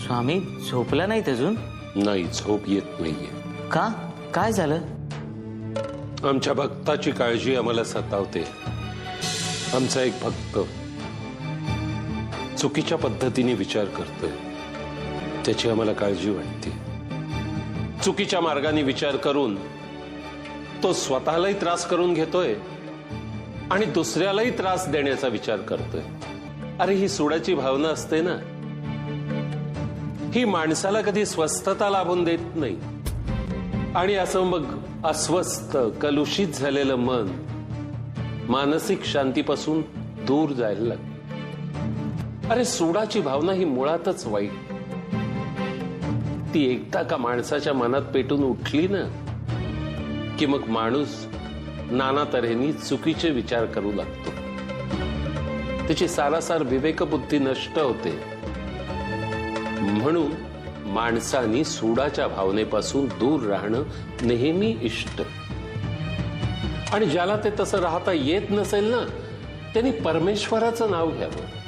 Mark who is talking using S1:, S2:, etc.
S1: स्वामी झोपला नाहीत अजून?
S2: नाही, झोप येत नाहीये.
S1: का? काय झालं?
S2: आमच्या भक्ताची काळजी आम्हाला सतावते. आमचा एक भक्त चुकीच्या पद्धतीने विचार करतोय, त्याची आम्हाला काळजी वाटते. चुकीच्या मार्गाने विचार करून तो स्वतःलाही त्रास करून घेतोय आणि दुसऱ्यालाही त्रास देण्याचा विचार करतोय. अरे ही सूडाची भावना असते ना, ही माणसाला कधी स्वस्थता लाभून देत नाही. आणि असं मग अस्वस्थ कलुषित झालेलं मन मानसिक शांतीपासून दूर जायला लागतं. अरे सूडाची भावना ही मुळातच वाईट. ती एकदा का माणसाच्या मनात पेटून उठली ना की मग माणूस नाना तऱ्हेनी चुकीचे विचार करू लागतो. त्याची सारासार विवेकबुद्धी नष्ट होते. म्हणून माणसानी सूडाच्या भावनेपासून दूर राहणं नेहमी इष्ट. आणि ज्याला ते तसं राहता येत नसेल ना, त्यांनी परमेश्वराचं नाव घ्यावं.